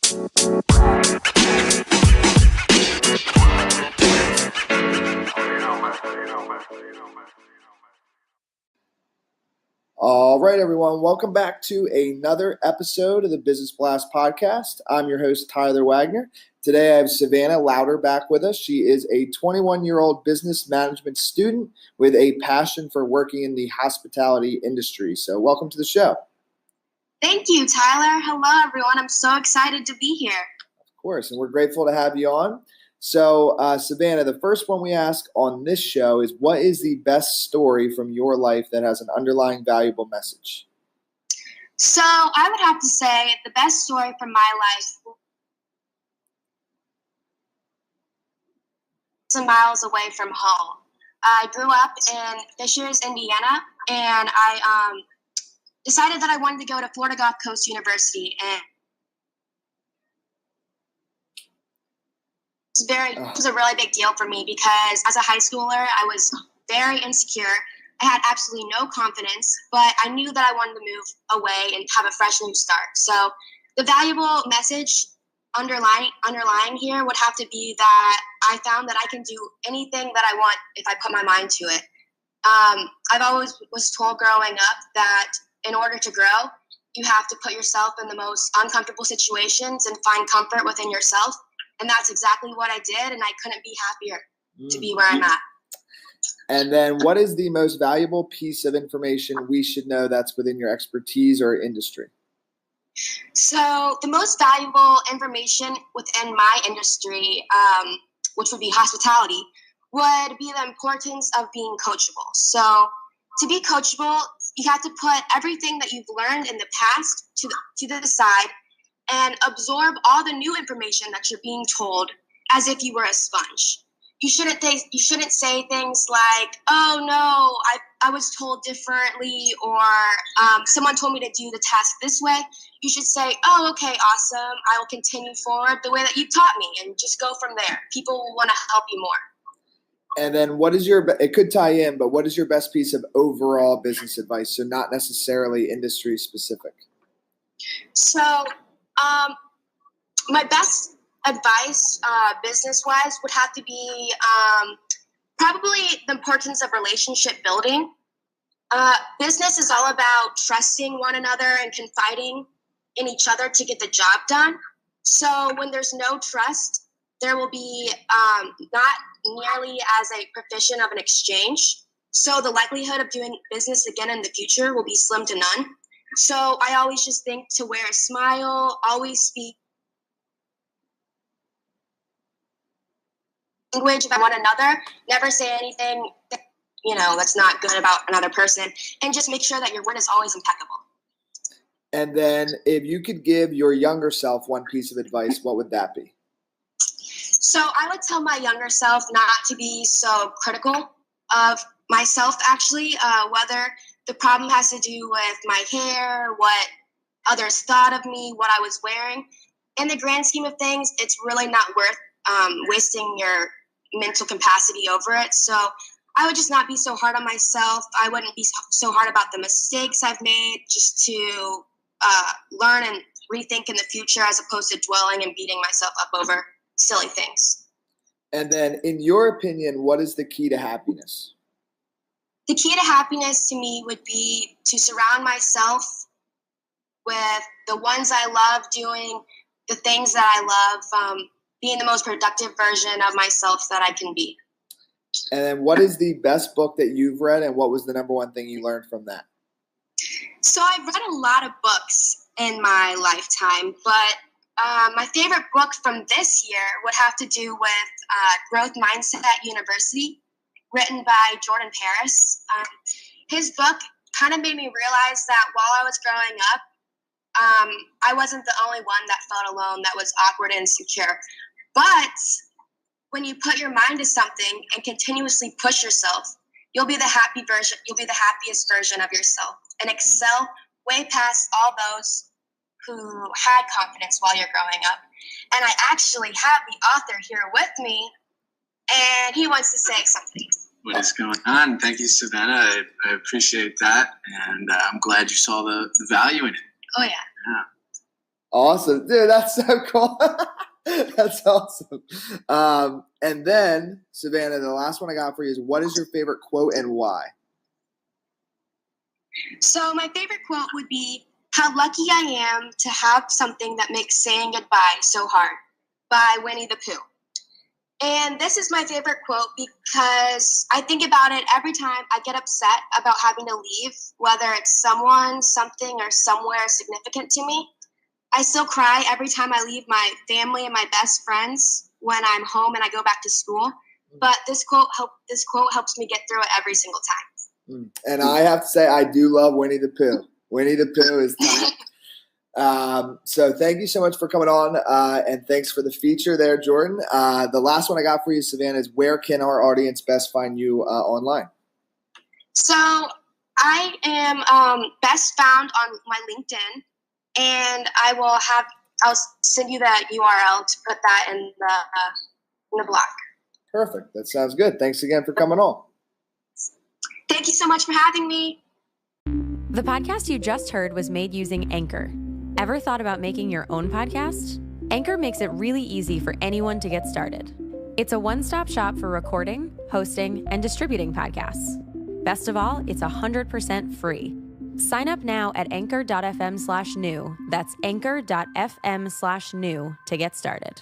All right, everyone. Welcome back to another episode of the Business Blast podcast. I'm your host, Tyler Wagner. Today, I have Savannah Louderback with us. She is a 21-year-old business management student with a passion for working in the hospitality industry. So welcome to the show. Thank you, Tyler. Hello, everyone. I'm so excited to be here. Of course, and we're grateful to have you on. So, Savannah, the first one we ask on this show is, what is the best story from your life that has an underlying valuable message? So, I would have to say the best story from my life some miles away from home. I grew up in Fishers, Indiana, and I decided that I wanted to go to Florida Gulf Coast University, and it was a really big deal for me because as a high schooler, I was very insecure. I had absolutely no confidence, but I knew that I wanted to move away and have a fresh new start. So the valuable message underlying here would have to be that I found that I can do anything that I want if I put my mind to it. I've always was told growing up that in order to grow, you have to put yourself in the most uncomfortable situations and find comfort within yourself. And that's exactly what I did, and I couldn't be happier to be where I'm at. And then what is the most valuable piece of information we should know that's within your expertise or industry? So the most valuable information within my industry, which would be hospitality, would be the importance of being coachable. So to be coachable, you have to put everything that you've learned in the past to the side and absorb all the new information that you're being told as if you were a sponge. You shouldn't say things like, "Oh no, I was told differently," or "Someone told me to do the task this way." You should say, "Oh, okay, awesome. I will continue forward the way that you taught me," and just go from there. People will want to help you more. And then it could tie in, but what is your best piece of overall business advice? So not necessarily industry specific. So my best advice business-wise would have to be probably the importance of relationship building. Business is all about trusting one another and confiding in each other to get the job done. So when there's no trust, there will be not nearly as a proficient of an exchange. So the likelihood of doing business again in the future will be slim to none. So I always just think to wear a smile, always speak language about one another, never say anything that's not good about another person, and just make sure that your word is always impeccable. And then if you could give your younger self one piece of advice, what would that be? So I would tell my younger self not to be so critical of myself, actually, whether the problem has to do with my hair, what others thought of me, what I was wearing. In the grand scheme of things, it's really not worth wasting your mental capacity over it. So I would just not be so hard on myself. I wouldn't be so hard about the mistakes I've made, just to learn and rethink in the future as opposed to dwelling and beating myself up over silly things. And then in your opinion, what is the key to happiness? The key to happiness to me would be to surround myself with the ones I love, doing the things that I love, being the most productive version of myself that I can be. And then what is the best book that you've read, and what was the number one thing you learned from that? So I've read a lot of books in my lifetime, but my favorite book from this year would have to do with Growth Mindset University, written by Jordan Paris. His book kind of made me realize that while I was growing up, I wasn't the only one that felt alone, that was awkward and insecure. But when you put your mind to something and continuously push yourself, you'll be the happiest version of yourself and excel way past all those who had confidence while you're growing up. And I actually have the author here with me, and he wants to say something. What is going on? Thank you, Savannah. I appreciate that, and I'm glad you saw the value in it. Oh, yeah. Awesome. Dude, that's so cool. That's awesome. And then, Savannah, the last one I got for you is, what is your favorite quote and why? So my favorite quote would be, "How lucky I am to have something that makes saying goodbye so hard," by Winnie the Pooh. And this is my favorite quote because I think about it every time I get upset about having to leave, whether it's someone, something, or somewhere significant to me. I still cry every time I leave my family and my best friends when I'm home and I go back to school. But this quote helps me get through it every single time. And I have to say, I do love Winnie the Pooh. Winnie the Pooh is top. So thank you so much for coming on, and thanks for the feature there, Jordan. The last one I got for you, Savannah, is where can our audience best find you online? So I am best found on my LinkedIn, and I'll send you that URL to put that in the blog. Perfect. That sounds good. Thanks again for coming on. Thank you so much for having me. The podcast you just heard was made using Anchor. Ever thought about making your own podcast? Anchor makes it really easy for anyone to get started. It's a one-stop shop for recording, hosting, and distributing podcasts. Best of all, it's 100% free. Sign up now at anchor.fm/new. That's anchor.fm/new to get started.